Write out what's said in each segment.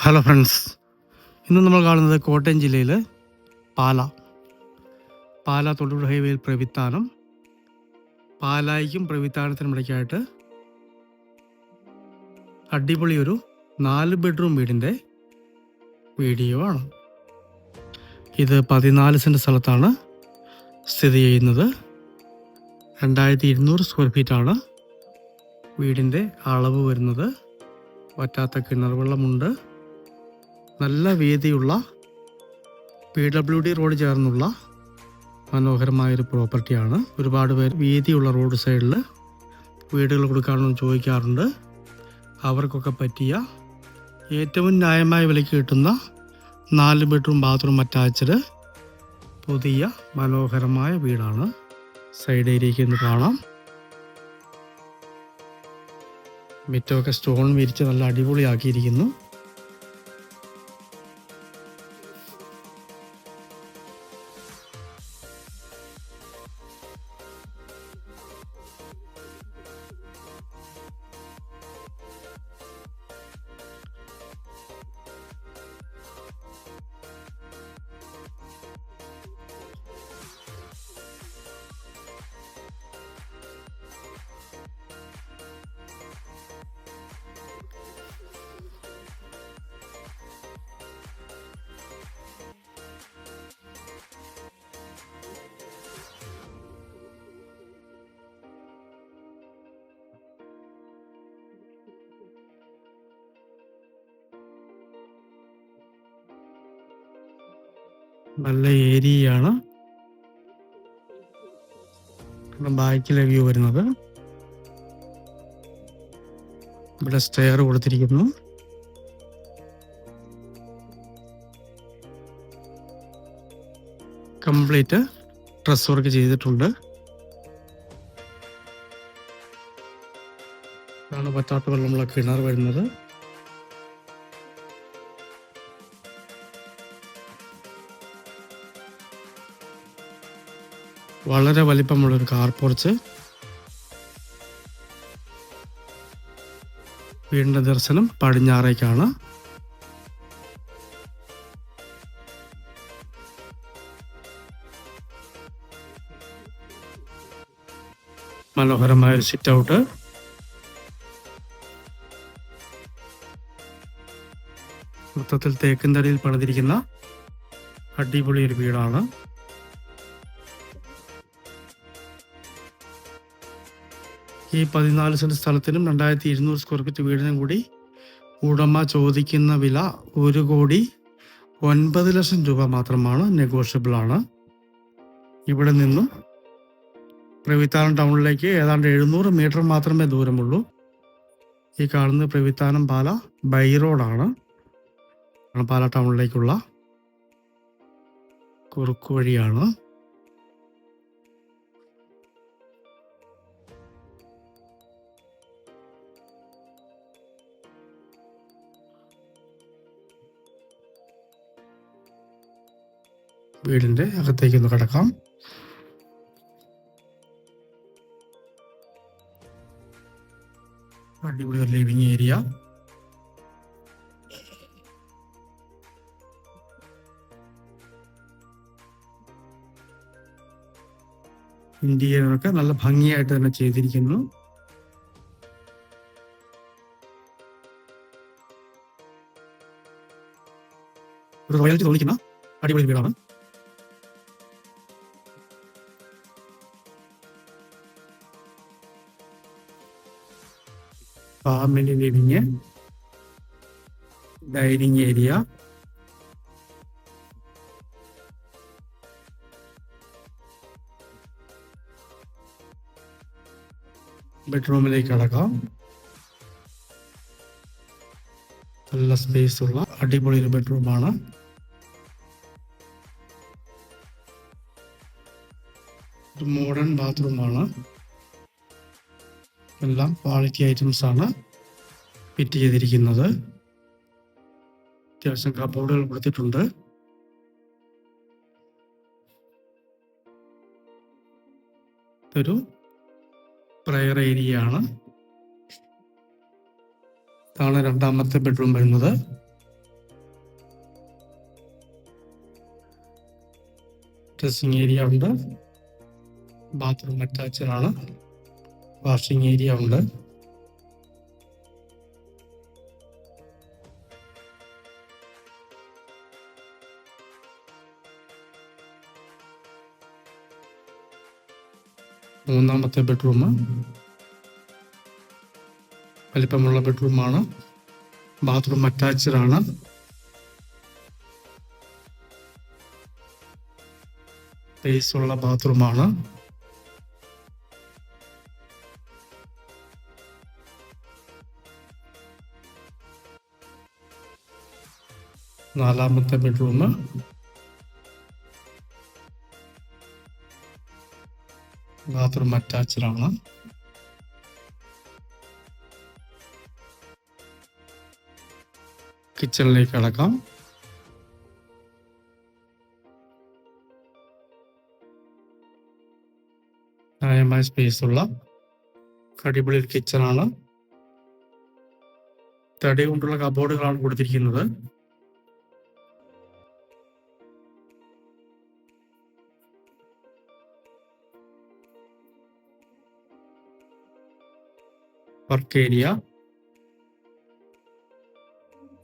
Hello friends, ഇന്ന് നമ്മൾ കാണുന്നത് കോട്ടയം ജില്ലയിൽ പാല തൊടുപുഴ ഹൈവേയിൽ പ്രവിത്താനം. പാലായിക്കും പ്രവിത്താനത്തിനും ഇടയ്ക്കായിട്ട് അടിപൊളി ഒരു 4 ബെഡ്റൂം വീടിൻ്റെ വീഡിയോ ആണ്. ഇത് 14 സെൻറ്റ് സ്ഥലത്താണ് സ്ഥിതി ചെയ്യുന്നത്. 2200 സ്ക്വയർ ഫീറ്റാണ് വീടിൻ്റെ അളവ് വരുന്നത്. വറ്റാത്ത കിണർ വെള്ളമുണ്ട്. നല്ല വീതിയുള്ള PWD റോഡ് ചേർന്നുള്ള മനോഹരമായൊരു പ്രോപ്പർട്ടിയാണ്. ഒരുപാട് പേർ വീതിയുള്ള റോഡ് സൈഡിൽ വീടുകൾ കൊടുക്കാമെന്ന് ചോദിക്കാറുണ്ട്. അവർക്കൊക്കെ പറ്റിയ ഏറ്റവും ന്യായമായ വിലയ്ക്ക് കിട്ടുന്ന 4 ബെഡ്റൂം ബാത്റൂം അറ്റാച്ച്ഡ് പുതിയ മനോഹരമായ വീടാണ്. സൈഡ് ഏരിയയ്ക്ക് ഒന്ന് കാണാം. മിറ്റമൊക്കെ സ്റ്റോൺ വിരിച്ച് നല്ല അടിപൊളിയാക്കിയിരിക്കുന്നു. നല്ല ഏരിയയാണ്. ബാക്കിലെ വ്യൂ വരുന്നത്. ഇവിടെ സ്റ്റെയർ കൊടുത്തിരിക്കുന്നു. കംപ്ലീറ്റ് ഡ്രസ് വർക്ക് ചെയ്തിട്ടുണ്ട്. ഇതാണ് വറ്റാത്ത വെള്ളമുള്ള കിണർ വരുന്നത്. വളരെ വലിപ്പമുള്ളൊരു കാർ പോർച്ച്. വീടിൻ്റെ ദർശനം പടിഞ്ഞാറേക്കാണ്. മനോഹരമായ ഒരു സിറ്റ് ഔട്ട്. മൊത്തത്തിൽ തേക്കിൻ തടിയിൽ പണിതിരിക്കുന്ന അടിപൊളി ഒരു വീടാണ്. ഈ 14 സെൻറ്റ് സ്ഥലത്തിനും 2200 സ്ക്വയർ ഫീറ്റ് വീടിനും കൂടി ഉടമ ചോദിക്കുന്ന വില 1,09,00,000 രൂപ മാത്രമാണ്. നെഗോഷ്യബിൾ ആണ്. ഇവിടെ നിന്നും പ്രവിത്താനം ടൗണിലേക്ക് ഏതാണ്ട് 700 മീറ്റർ മാത്രമേ ദൂരമുള്ളൂ. ഈ കാണുന്ന പ്രവിത്താനം പാല ബൈ റോഡാണ്. പാല ടൗണിലേക്കുള്ള കുറുക്കു വഴിയാണ്. വീടിൻ്റെ അകത്തേക്കൊന്ന് കടക്കാം. അടിപൊളി ഒരു ലിവിങ് ഏരിയ. ഇന്റീരിയറൊക്കെ നല്ല ഭംഗിയായിട്ട് തന്നെ ചെയ്തിരിക്കുന്നു. ഒരു റോയൽറ്റി തോന്നിക്കുന്ന അടിപൊളി വീടാണ്. ഫാമിലി ലിവിങ്, ഡൈനിങ് ഏരിയ, ബെഡ്റൂമിലേക്ക് കടക്കാം. നല്ല സ്പേസ് ഉള്ള അടിപൊളി ഒരു ബെഡ്റൂമാണ്. ഒരു മോഡേൺ ബാത്റൂമാണ്. എല്ലാം ക്വാളിറ്റി ഐറ്റംസ് ആണ് ഫിറ്റ് ചെയ്തിരിക്കുന്നത്. അത്യാവശ്യം കബോർഡുകൾ കൊടുത്തിട്ടുണ്ട്. ഇതൊരു പ്രയർ ഏരിയ ആണ്. ഇതാണ് രണ്ടാമത്തെ ബെഡ്റൂം വരുന്നത്. ഡ്രസ്സിംഗ് ഏരിയ ഉണ്ട്. ബാത്റൂം അറ്റാച്ച്ഡ് ആണ്. വാഷിംഗ് ഏരിയ ഉണ്ട്. മൂന്നാമത്തെ ബെഡ്റൂം വലിപ്പമുള്ള ബെഡ്റൂമാണ്. ബാത്റൂം അറ്റാച്ച്ഡ് ആണ്. സ്പേസ് ഉള്ള ബാത്റൂമാണ്. നാലാമത്തെ ബെഡ്റൂം ബാത്റൂം അറ്റാച്ച്ഡ് ആണ്. കിച്ചണിലേക്ക് കടക്കാം. ന്യായമായ സ്പേസ് ഉള്ള അടിപൊളി കിച്ചണാണ്. തടി കൊണ്ടുള്ള കബോർഡുകളാണ് കൊടുത്തിരിക്കുന്നത്. വർക്ക് ഏരിയ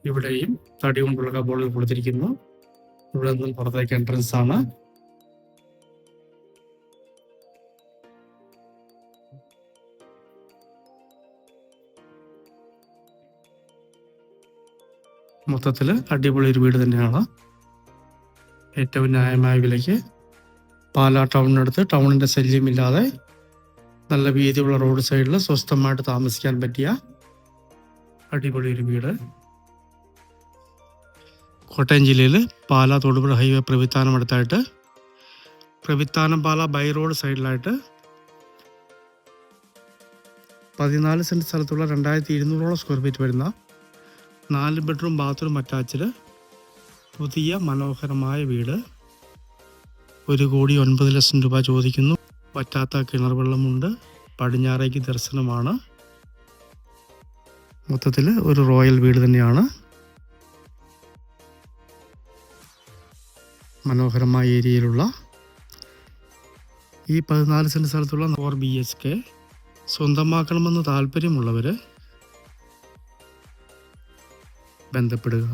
ഇവിടെയും തടി കൊണ്ടുള്ള കബോർഡുകൾ കൊടുത്തിരിക്കുന്നു. ഇവിടെ നിന്നും പുറത്തേക്ക് എൻട്രൻസ് ആണ്. മൊത്തത്തിൽ അടിപൊളി ഒരു വീട് തന്നെയാണ്. ഏറ്റവും ന്യായമായ വിലയ്ക്ക് പാലാ ടൗണിനടുത്ത്, ടൗണിൻ്റെ ശല്യമില്ലാതെ നല്ല വീതിയുള്ള റോഡ് സൈഡിൽ സ്വസ്ഥമായിട്ട് താമസിക്കാൻ പറ്റിയ അടിപൊളി ഒരു വീട്. കോട്ടയം ജില്ലയിൽ പാലാ തൊടുപുഴ ഹൈവേ പ്രവിത്താനം അടുത്തായിട്ട്, പ്രവിത്താനം പാലാ ബൈ റോഡ് സൈഡിലായിട്ട് 14 സെൻറ്റ് സ്ഥലത്തുള്ള 2200 സ്ക്വയർ ഫീറ്റ് വരുന്ന 4 ബെഡ്റൂം ബാത്റൂം അറ്റാച്ച്ഡ് പുതിയ മനോഹരമായ വീട്. 1,09,00,000 രൂപ ചോദിക്കുന്നു. വറ്റാത്ത കിണർ വെള്ളമുണ്ട്. പടിഞ്ഞാറേക്ക് ദർശനമാണ്. മൊത്തത്തിൽ ഒരു റോയൽ വീട് തന്നെയാണ്. മനോഹരമായ ഏരിയയിലുള്ള ഈ 14 സെൻറ്റ് സ്ഥലത്തുള്ള 4 BHK സ്വന്തമാക്കണമെന്ന് താല്പര്യമുള്ളവർ ബന്ധപ്പെടുക.